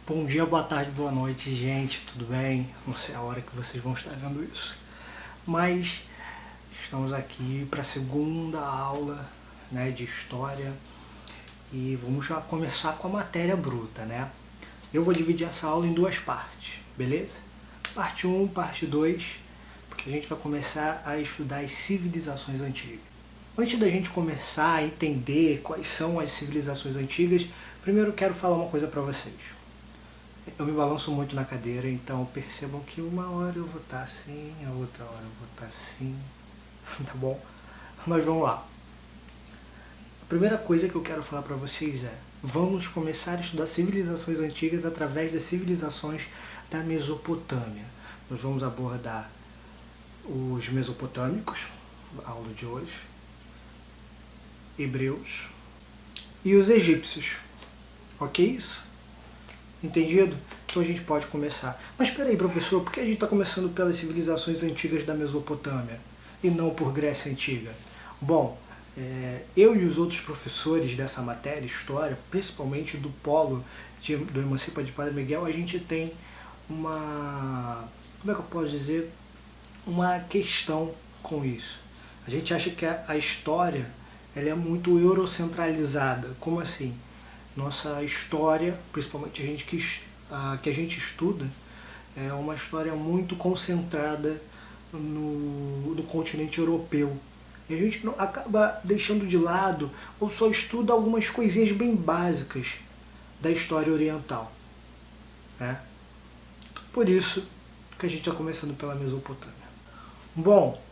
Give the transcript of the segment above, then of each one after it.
Bom dia, boa tarde, boa noite, gente, tudo bem? Não sei a hora que vocês vão estar vendo isso, mas estamos aqui para a segunda aula, né, de história e vamos já começar com a matéria bruta, né? Eu vou dividir essa aula em duas partes, beleza? Parte 1, parte 2, porque a gente vai começar a estudar as civilizações antigas. Antes da gente começar a entender quais são as civilizações antigas, primeiro eu quero falar uma coisa para vocês. Eu me balanço muito na cadeira, então percebam que uma hora eu vou estar assim, a outra hora eu vou estar assim, tá bom? Mas vamos lá. A primeira coisa que eu quero falar para vocês é: vamos começar a estudar civilizações antigas através das civilizações da Mesopotâmia. Nós vamos abordar os mesopotâmicos, a aula de hoje, hebreus e os egípcios, ok isso? Entendido? Então a gente pode começar. Mas espera aí, professor, por que a gente está começando pelas civilizações antigas da Mesopotâmia e não por Grécia Antiga? Bom, eu e os outros professores dessa matéria, História, principalmente do polo do Emancipa de Padre Miguel, a gente tem uma, como é que eu posso dizer, uma questão com isso. A gente acha que a história ela é muito eurocentralizada. Como assim? Nossa história, principalmente que a gente estuda, é uma história muito concentrada no continente europeu. E a gente acaba deixando de lado ou só estuda algumas coisinhas bem básicas da história oriental, né? Por isso que a gente está começando pela Mesopotâmia. Bom,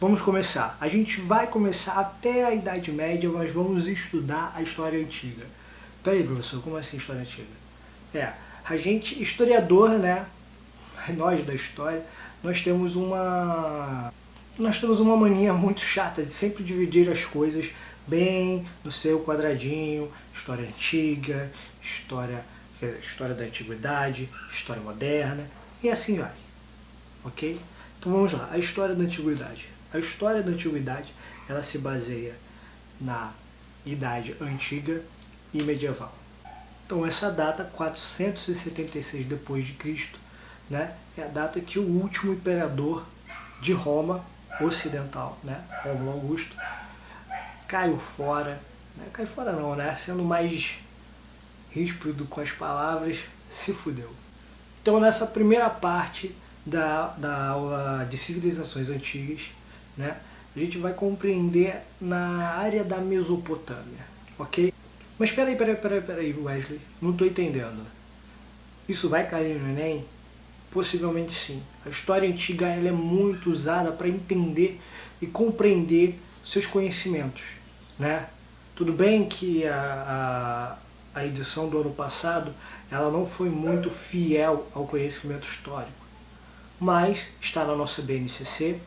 vamos começar. A gente vai começar até a Idade Média, mas vamos estudar a história antiga. Peraí, professor, como assim história antiga? A gente, historiador, né, nós da história, nós temos uma mania muito chata de sempre dividir as coisas bem no seu quadradinho: história antiga, história da antiguidade, história moderna, e assim vai, ok? Então vamos lá, a história da antiguidade. A história da antiguidade, ela se baseia na Idade Antiga e medieval. Então essa data, 476 depois de Cristo, né, é a data que o último imperador de Roma ocidental, né, Rômulo Augusto, caiu fora, né, caiu fora não, né, sendo mais ríspido com as palavras, se fudeu. Então nessa primeira parte da aula de civilizações antigas, né, a gente vai compreender na área da Mesopotâmia, ok? Mas peraí, Wesley, não estou entendendo. Isso vai cair no Enem? Possivelmente sim. A história antiga ela é muito usada para entender e compreender seus conhecimentos, né? Tudo bem que a edição do ano passado ela não foi muito fiel ao conhecimento histórico, mas está na nossa BNCC,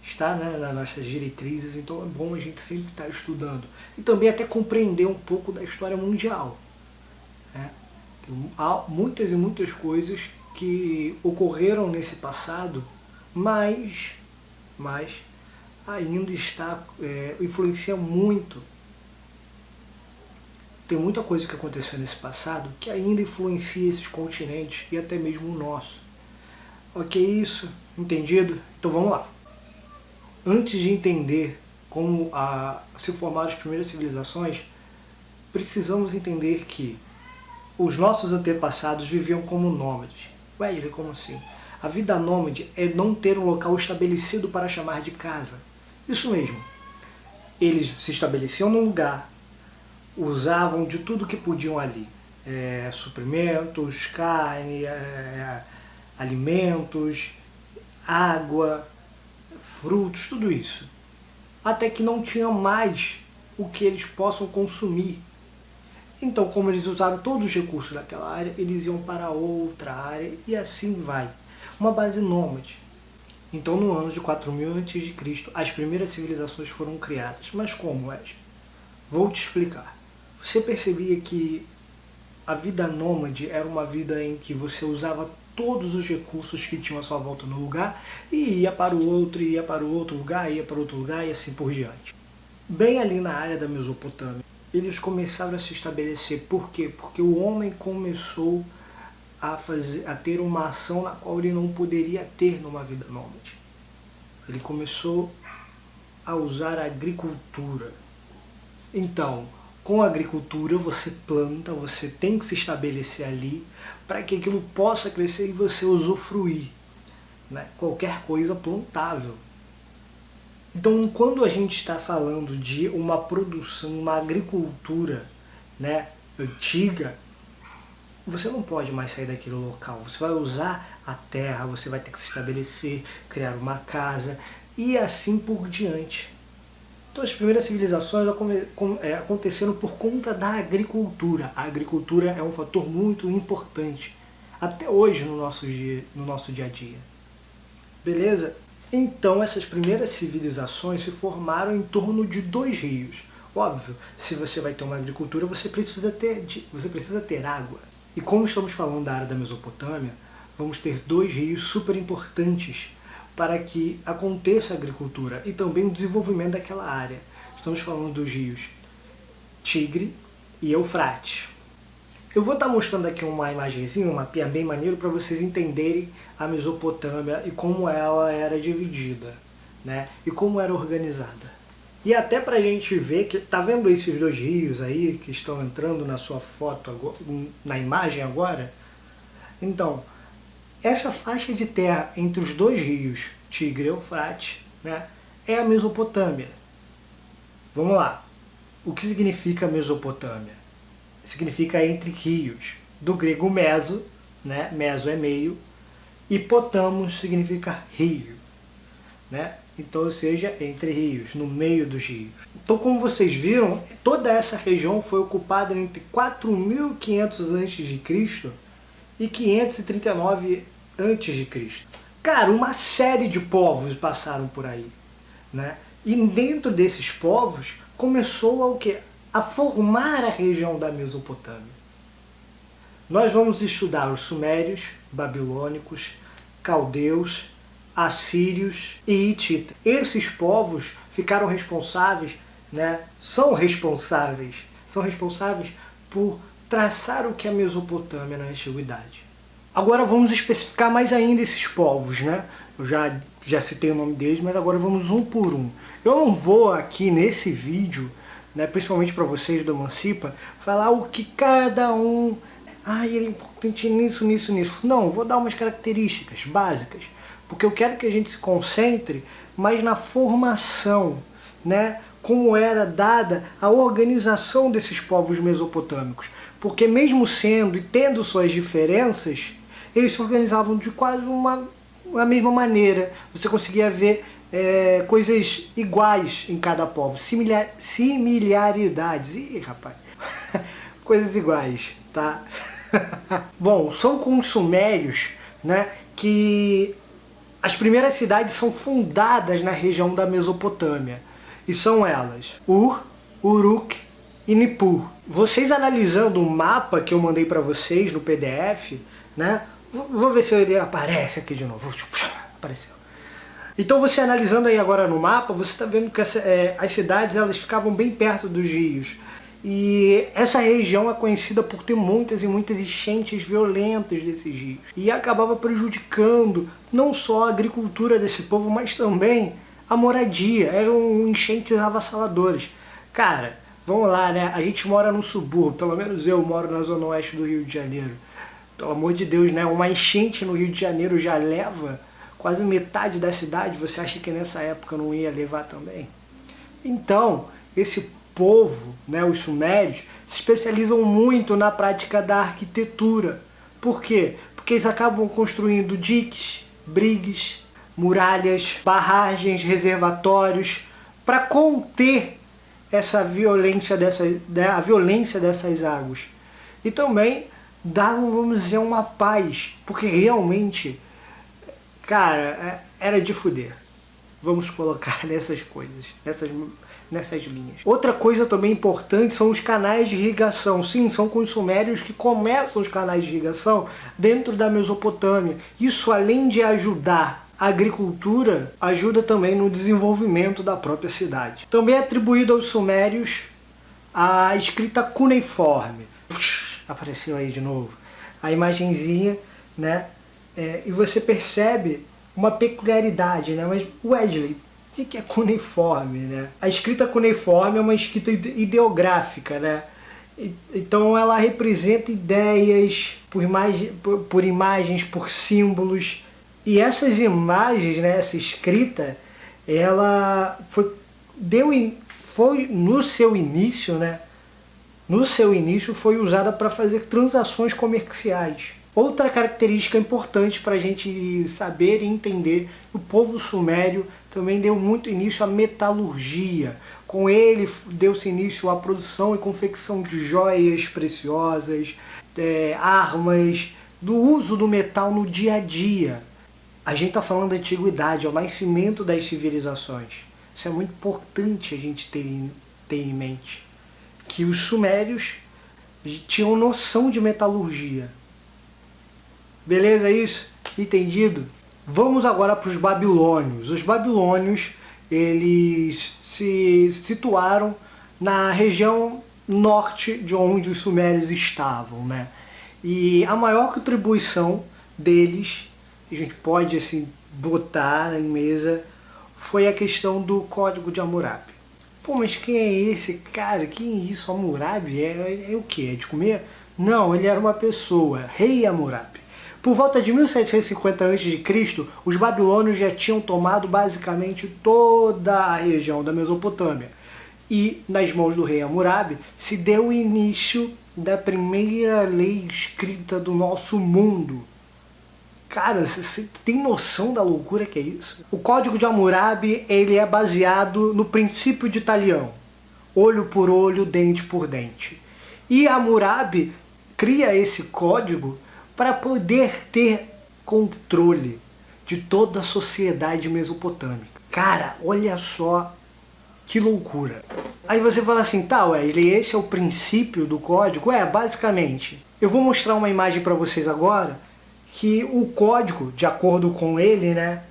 está, né, nas nossas diretrizes, então é bom a gente sempre estar estudando. E também até compreender um pouco da história mundial, né? Há muitas e muitas coisas que ocorreram nesse passado, mas ainda influencia muito. Tem muita coisa que aconteceu nesse passado que ainda influencia esses continentes e até mesmo o nosso. Ok, isso? Entendido? Então vamos lá. Antes de entender como se formaram as primeiras civilizações, precisamos entender que os nossos antepassados viviam como nômades. Ué, como assim? A vida nômade é não ter um local estabelecido para chamar de casa. Isso mesmo. Eles se estabeleciam num lugar, usavam de tudo que podiam ali. Suprimentos, carne, alimentos, água, frutos, tudo isso. Até que não tinha mais o que eles possam consumir. Então, como eles usaram todos os recursos daquela área, eles iam para outra área e assim vai. Uma base nômade. Então, no ano de 4000 a.C., as primeiras civilizações foram criadas. Mas como, Wesley? Vou te explicar. Você percebia que a vida nômade era uma vida em que você usava todos os recursos que tinham à sua volta no lugar e ia para o outro, ia para o outro lugar, ia para outro lugar e assim por diante. Bem ali na área da Mesopotâmia, eles começaram a se estabelecer. Por quê? Porque o homem começou a ter uma ação na qual ele não poderia ter numa vida nômade. Ele começou a usar a agricultura. Então, com a agricultura você planta, você tem que se estabelecer ali para que aquilo possa crescer e você usufruir, né? Qualquer coisa plantável. Então, quando a gente está falando de uma produção, uma agricultura, né, antiga, você não pode mais sair daquele local. Você vai usar a terra, você vai ter que se estabelecer, criar uma casa e assim por diante. Então as primeiras civilizações aconteceram por conta da agricultura. A agricultura é um fator muito importante, até hoje no nosso dia a dia. Beleza? Então essas primeiras civilizações se formaram em torno de 2 rios. Óbvio, se você vai ter uma agricultura, você precisa ter água. E como estamos falando da área da Mesopotâmia, vamos ter 2 rios super importantes para que aconteça a agricultura e também o desenvolvimento daquela área. Estamos falando dos rios Tigre e Eufrates. Eu vou estar mostrando aqui uma imagenzinha, um mapinha bem maneiro para vocês entenderem a Mesopotâmia e como ela era dividida, né? E como era organizada. E até para a gente ver que, tá vendo esses 2 rios aí que estão entrando na sua foto, agora, na imagem agora? Então, essa faixa de terra entre os 2 rios, Tigre e Eufrates, né, é a Mesopotâmia. Vamos lá. O que significa Mesopotâmia? Significa entre rios. Do grego meso, né, meso é meio, e potamos significa rio, né? Então, ou seja, entre rios, no meio dos rios. Então, como vocês viram, toda essa região foi ocupada entre 4.500 a.C. e 539 a.C. Cara, uma série de povos passaram por aí, né? E dentro desses povos começou a o quê? A formar a região da Mesopotâmia. Nós vamos estudar os sumérios, babilônicos, caldeus, assírios e hititas. Esses povos ficaram responsáveis, né? São responsáveis por traçar o que é a Mesopotâmia na antiguidade. Agora vamos especificar mais ainda esses povos, né? Eu já citei o nome deles, mas agora vamos um por um. Eu não vou aqui nesse vídeo, né, principalmente para vocês do Emancipa, falar o que cada um... ele é importante nisso. Não, vou dar umas características básicas, porque eu quero que a gente se concentre mais na formação, né? Como era dada a organização desses povos mesopotâmicos. Porque mesmo sendo e tendo suas diferenças, eles se organizavam de quase a mesma maneira. Você conseguia ver coisas iguais em cada povo, similaridades. Ih, rapaz, coisas iguais, tá? Bom, são com os sumérios, né, que as primeiras cidades são fundadas na região da Mesopotâmia. E são elas: Ur, Uruk e Nippur. Vocês analisando o mapa que eu mandei para vocês no PDF, né? Vou ver se ele aparece aqui de novo. Apareceu. Então você analisando aí agora no mapa, você está vendo que as cidades elas ficavam bem perto dos rios. E essa região é conhecida por ter muitas e muitas enchentes violentas desses rios. E acabava prejudicando não só a agricultura desse povo, mas também a moradia. Eram enchentes avassaladoras. Cara, vamos lá, né? A gente mora no subúrbio, pelo menos eu moro na zona oeste do Rio de Janeiro. Pelo amor de Deus, né? Uma enchente no Rio de Janeiro já leva quase metade da cidade. Você acha que nessa época não ia levar também? Então, esse povo, né, os sumérios, se especializam muito na prática da arquitetura. Por quê? Porque eles acabam construindo diques, brigues, muralhas, barragens, reservatórios, para conter essa violência a violência dessas águas. E também davam, vamos dizer, uma paz, porque realmente, cara, era de fuder. Vamos colocar nessas coisas, nessas linhas. Outra coisa também importante são os canais de irrigação. Sim, são com os sumérios que começam os canais de irrigação dentro da Mesopotâmia. Isso, além de ajudar a agricultura, ajuda também no desenvolvimento da própria cidade. Também é atribuído aos sumérios a escrita cuneiforme. Apareceu aí de novo. a imagenzinha, né? E você percebe uma peculiaridade, né? Mas, Wesley, o que é cuneiforme, né? A escrita cuneiforme é uma escrita ideográfica, né? Então ela representa ideias por imagens, por símbolos. E essas imagens, né, essa escrita, ela foi no seu início, né? No seu início foi usada para fazer transações comerciais. Outra característica importante para a gente saber e entender, o povo sumério também deu muito início à metalurgia. Com ele deu-se início à produção e confecção de joias preciosas, armas, do uso do metal no dia a dia. A gente está falando da antiguidade, é o nascimento das civilizações. Isso é muito importante a gente ter em mente. Que os sumérios tinham noção de metalurgia. Beleza isso? Entendido? Vamos agora para os babilônios. Os babilônios, eles se situaram na região norte de onde os sumérios estavam, né? E a maior contribuição deles, a gente pode assim botar em mesa, foi a questão do Código de Hammurabi. Pô, mas quem é esse cara? Quem é isso? Hammurabi? É o quê? É de comer? Não, ele era uma pessoa, rei Hammurabi. Por volta de 1750 a.C., os babilônios já tinham tomado basicamente toda a região da Mesopotâmia. E, nas mãos do rei Hammurabi, se deu o início da primeira lei escrita do nosso mundo. Cara, você tem noção da loucura que é isso? O Código de Hammurabi, ele é baseado no princípio de Talião. Olho por olho, dente por dente. E Hammurabi cria esse código para poder ter controle de toda a sociedade mesopotâmica. Cara, olha só que loucura. Aí você fala assim, tá Wesley, esse é o princípio do código? Basicamente. Eu vou mostrar uma imagem para vocês agora, que o código, de acordo com ele, né,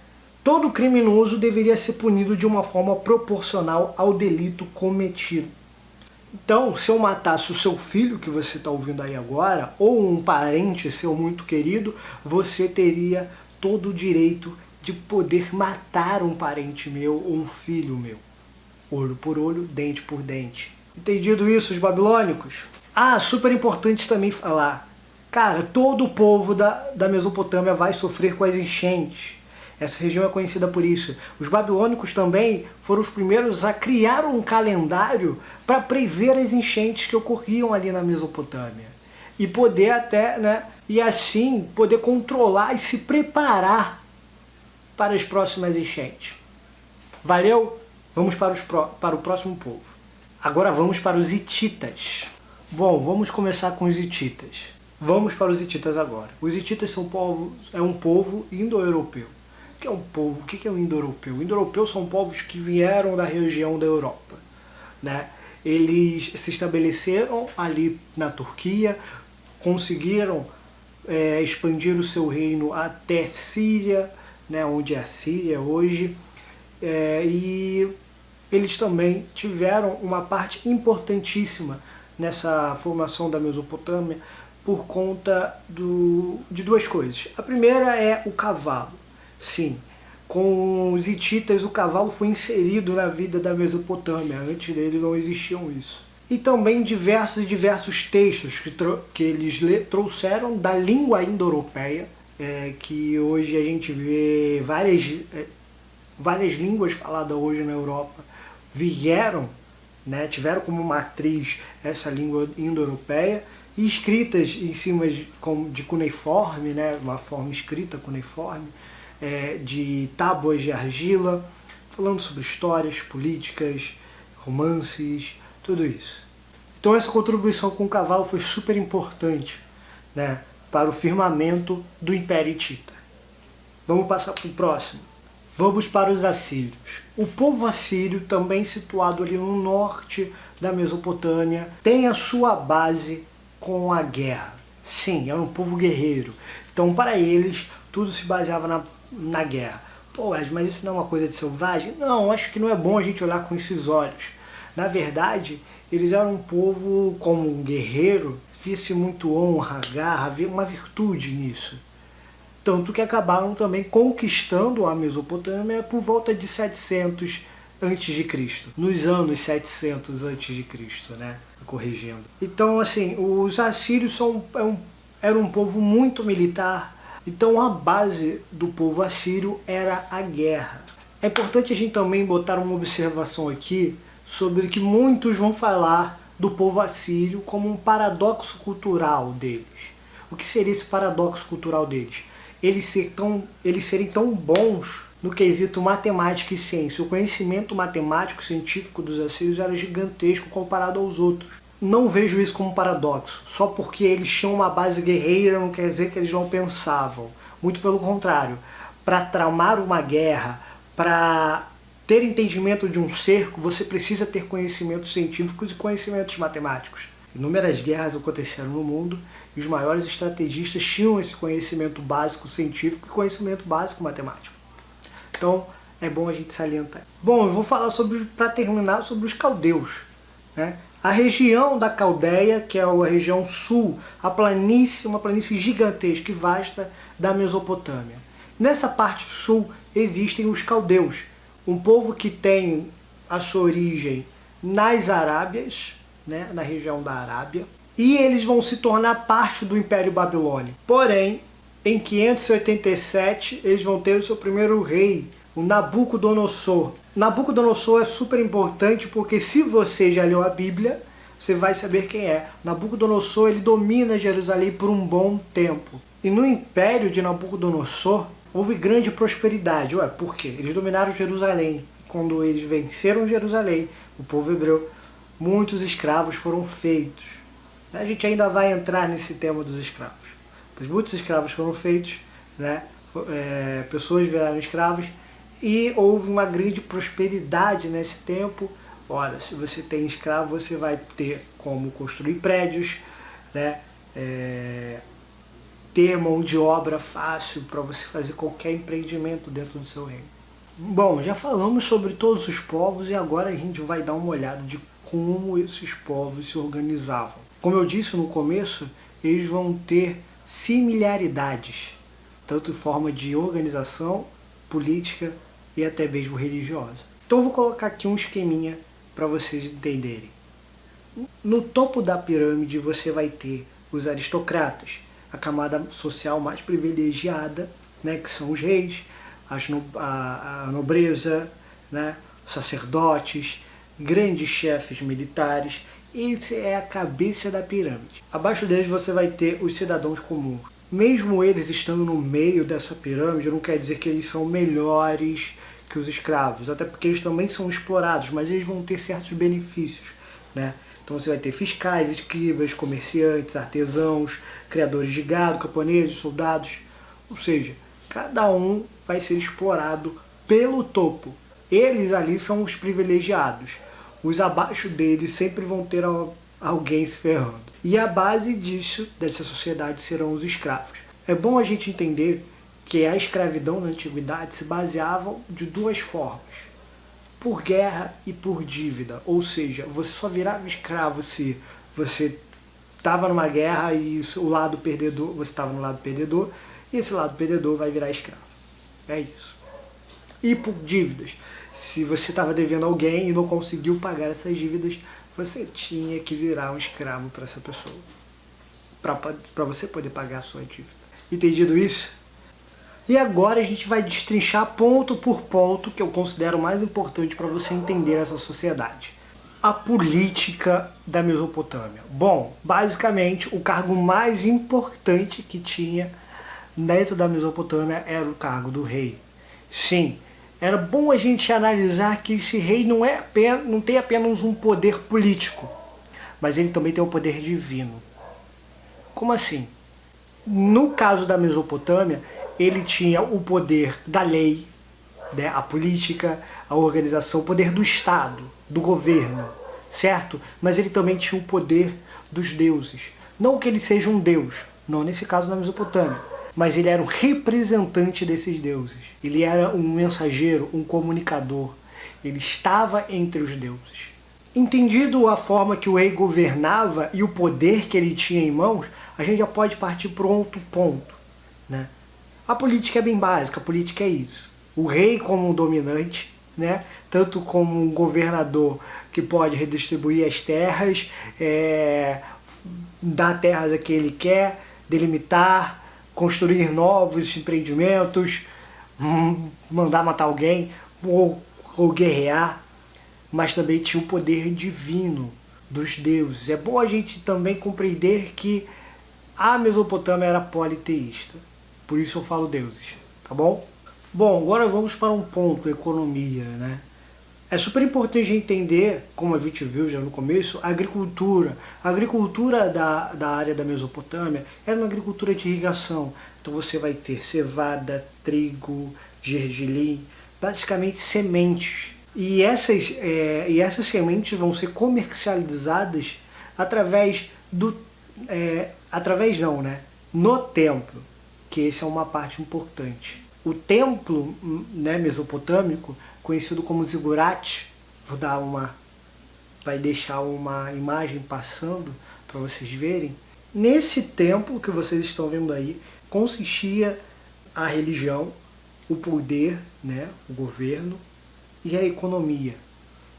todo criminoso deveria ser punido de uma forma proporcional ao delito cometido. Então, se eu matasse o seu filho, que você está ouvindo aí agora, ou um parente seu muito querido, você teria todo o direito de poder matar um parente meu ou um filho meu. Olho por olho, dente por dente. Entendido isso, os babilônicos? Super importante também falar. Cara, todo o povo da Mesopotâmia vai sofrer com as enchentes. Essa região é conhecida por isso. Os babilônicos também foram os primeiros a criar um calendário para prever as enchentes que ocorriam ali na Mesopotâmia. E poder até, né, e assim poder controlar e se preparar para as próximas enchentes. Valeu? Vamos para o próximo povo. Agora vamos para os hititas. Bom, vamos começar com os hititas. Vamos para os hititas agora. Os hititas é um povo indo-europeu. O que é o indo-europeu? O indo-europeu são povos que vieram da região da Europa, né? Eles se estabeleceram ali na Turquia, conseguiram expandir o seu reino até Síria, né, onde é a Síria hoje, e eles também tiveram uma parte importantíssima nessa formação da Mesopotâmia por conta de duas coisas. A primeira é o cavalo. Sim, com os hititas o cavalo foi inserido na vida da Mesopotâmia, antes deles não existiam isso. E também diversos textos que eles trouxeram da língua indo-europeia, que hoje a gente vê várias línguas faladas hoje na Europa vieram, né, tiveram como matriz essa língua indo-europeia, e escritas em cima de cuneiforme, né, uma forma escrita cuneiforme, de tábuas de argila, falando sobre histórias, políticas, romances, tudo isso. Então essa contribuição com o cavalo foi super importante, né, para o firmamento do Império Hitita. Vamos passar para o próximo. Vamos para os assírios. O povo assírio, também situado ali no norte da Mesopotâmia, tem a sua base com a guerra. Sim, era um povo guerreiro. Então para eles tudo se baseava na guerra. Pô, mas isso não é uma coisa de selvagem? Não, acho que não é bom a gente olhar com esses olhos. Na verdade, eles eram um povo, como um guerreiro, via-se muito honra, garra, havia uma virtude nisso. Tanto que acabaram também conquistando a Mesopotâmia por volta de 700 a.C., nos anos 700 a.C., né? Corrigindo. Então, assim, os assírios eram um povo muito militar. Então, a base do povo assírio era a guerra. É importante a gente também botar uma observação aqui sobre que muitos vão falar do povo assírio como um paradoxo cultural deles. O que seria esse paradoxo cultural deles? Eles serem tão bons no quesito matemática e ciência. O conhecimento matemático científico dos assírios era gigantesco comparado aos outros. Não vejo isso como um paradoxo. Só porque eles tinham uma base guerreira não quer dizer que eles não pensavam. Muito pelo contrário. Para tramar uma guerra, para ter entendimento de um cerco, você precisa ter conhecimentos científicos e conhecimentos matemáticos. Inúmeras guerras aconteceram no mundo e os maiores estrategistas tinham esse conhecimento básico científico e conhecimento básico matemático. Então, é bom a gente salientar. Bom, eu vou falar para terminar, sobre os caldeus, né? A região da Caldeia, que é a região sul, uma planície gigantesca e vasta da Mesopotâmia. Nessa parte sul existem os caldeus, um povo que tem a sua origem nas Arábias, né, na região da Arábia, e eles vão se tornar parte do Império Babilônico. Porém, em 587, eles vão ter o seu primeiro rei, o Nabucodonosor. Nabucodonosor é super importante porque se você já leu a Bíblia, você vai saber quem é. Nabucodonosor, ele domina Jerusalém por um bom tempo. E no Império de Nabucodonosor, houve grande prosperidade. Ué, por quê? Eles dominaram Jerusalém. Quando eles venceram Jerusalém, o povo hebreu, muitos escravos foram feitos. A gente ainda vai entrar nesse tema dos escravos. Pois muitos escravos foram feitos, né? Pessoas viraram escravas e houve uma grande prosperidade nesse tempo. Ora, se você tem escravo, você vai ter como construir prédios, né? Ter mão de obra fácil para você fazer qualquer empreendimento dentro do seu reino. Bom, já falamos sobre todos os povos e agora a gente vai dar uma olhada de como esses povos se organizavam. Como eu disse no começo, eles vão ter similaridades, tanto em forma de organização, política e até mesmo religiosa. Então eu vou colocar aqui um esqueminha para vocês entenderem. No topo da pirâmide você vai ter os aristocratas, a camada social mais privilegiada, né, que são os reis, a nobreza, né, sacerdotes, grandes chefes militares. Essa é a cabeça da pirâmide. Abaixo deles você vai ter os cidadãos comuns. Mesmo eles estando no meio dessa pirâmide, não quer dizer que eles são melhores que os escravos, até porque eles também são explorados, mas eles vão ter certos benefícios, né? Então você vai ter fiscais, escribas, comerciantes, artesãos, criadores de gado, camponeses, soldados. Ou seja, cada um vai ser explorado pelo topo. Eles ali são os privilegiados. Os abaixo deles sempre vão ter alguém se ferrando. E a base dessa sociedade, serão os escravos. É bom a gente entender que a escravidão na antiguidade se baseava de duas formas: por guerra e por dívida. Ou seja, você só virava escravo se você estava numa guerra e o lado perdedor, você estava no lado perdedor, e esse lado perdedor vai virar escravo. É isso. E por dívidas. Se você estava devendo alguém e não conseguiu pagar essas dívidas, você tinha que virar um escravo para essa pessoa, para você poder pagar a sua dívida. Entendido isso? E agora a gente vai destrinchar ponto por ponto que eu considero mais importante para você entender essa sociedade. A política da Mesopotâmia. Bom, basicamente o cargo mais importante que tinha dentro da Mesopotâmia era o cargo do rei. Sim, era bom a gente analisar que esse rei não tem apenas um poder político, mas ele também tem um poder divino. Como assim? No caso da Mesopotâmia, ele tinha o poder da lei, né, a política, a organização, o poder do Estado, do governo, certo? Mas ele também tinha o poder dos deuses. Não que ele seja um deus, não nesse caso na Mesopotâmia, mas ele era um representante desses deuses. Ele era um mensageiro, um comunicador. Ele estava entre os deuses. Entendido a forma que o rei governava e o poder que ele tinha em mãos, a gente já pode partir para outro ponto, né? A política é bem básica, a política é isso. O rei como um dominante, né? Tanto como um governador que pode redistribuir as terras, dar terras a quem ele quer, delimitar, construir novos empreendimentos, mandar matar alguém ou guerrear, mas também tinha o poder divino dos deuses. É bom a gente também compreender que a Mesopotâmia era politeísta, por isso eu falo deuses, tá bom? Bom, agora vamos para um ponto, economia, né? É super importante entender, como a gente viu já no começo, a agricultura. A agricultura da área da Mesopotâmia era uma agricultura de irrigação. Então você vai ter cevada, trigo, gergelim, basicamente sementes. E essas sementes vão ser comercializadas no templo, que essa é uma parte importante. O templo, né, mesopotâmico, conhecido como zigurate, vai deixar uma imagem passando para vocês verem. Nesse templo que vocês estão vendo aí, consistia a religião, o poder, né, o governo e a economia.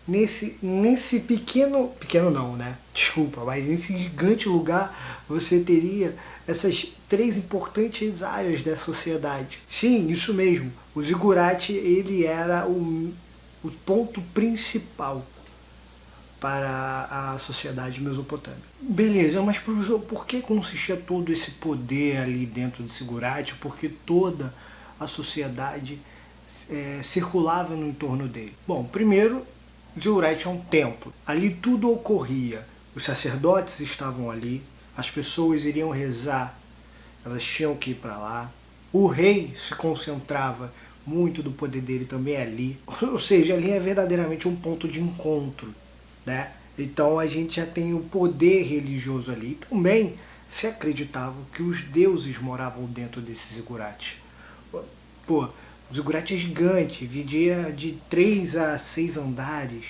Nesse pequeno não, né? Desculpa, mas nesse gigante lugar você teria essas 3 importantes áreas da sociedade. Sim, isso mesmo. O zigurate, ele era o ponto principal para a sociedade mesopotâmica. Beleza, mas professor, por que consistia todo esse poder ali dentro do zigurate? Porque toda a sociedade circulava no entorno dele. Bom, primeiro, o zigurate é um templo. Ali tudo ocorria. Os sacerdotes estavam ali, as pessoas iriam rezar, elas tinham que ir para lá. O rei se concentrava muito do poder dele também ali. Ou seja, ali é verdadeiramente um ponto de encontro, né? Então a gente já tem o poder religioso ali. E também se acreditava que os deuses moravam dentro desse zigurate. Pô, o zigurate é gigante, dividia de 3 a 6 andares.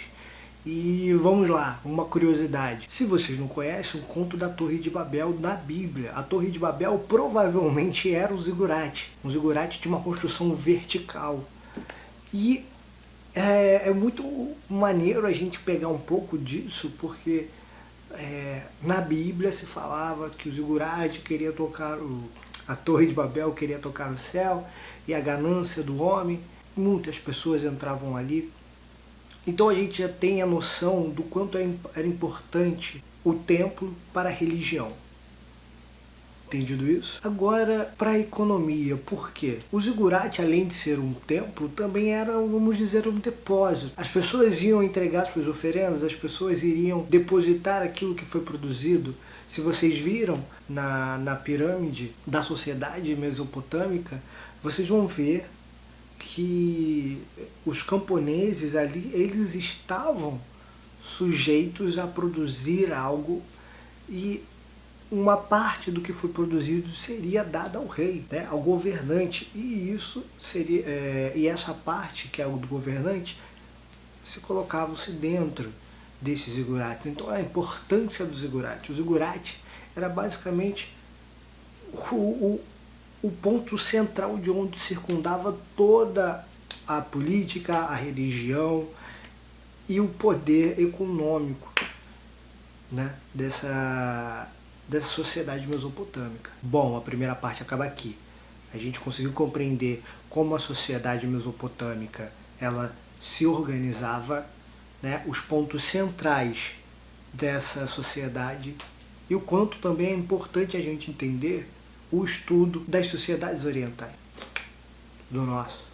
E vamos lá, uma curiosidade. Se vocês não conhecem, o conto da Torre de Babel na Bíblia. A Torre de Babel provavelmente era o zigurate. Um zigurate de uma construção vertical. E é muito maneiro a gente pegar um pouco disso, porque na Bíblia se falava que o zigurate queria tocar a Torre de Babel queria tocar o céu, e a ganância do homem, muitas pessoas entravam ali. Então a gente já tem a noção do quanto era importante o templo para a religião. Entendido isso? Agora, para a economia, por quê? O zigurate, além de ser um templo, também era, vamos dizer, um depósito. As pessoas iam entregar suas oferendas, as pessoas iriam depositar aquilo que foi produzido. Se vocês viram na pirâmide da sociedade mesopotâmica, vocês vão ver que os camponeses ali, eles estavam sujeitos a produzir algo, e uma parte do que foi produzido seria dada ao rei, né, ao governante, e isso seria e essa parte que é o do governante se colocava-se dentro desses zigurates. Então a importância do zigurate. O zigurate era basicamente o ponto central de onde circundava toda a política, a religião e o poder econômico, né, dessa sociedade mesopotâmica. Bom, a primeira parte acaba aqui. A gente conseguiu compreender como a sociedade mesopotâmica ela se organizava, né, os pontos centrais dessa sociedade, e o quanto também é importante a gente entender o estudo das sociedades orientais, do nosso.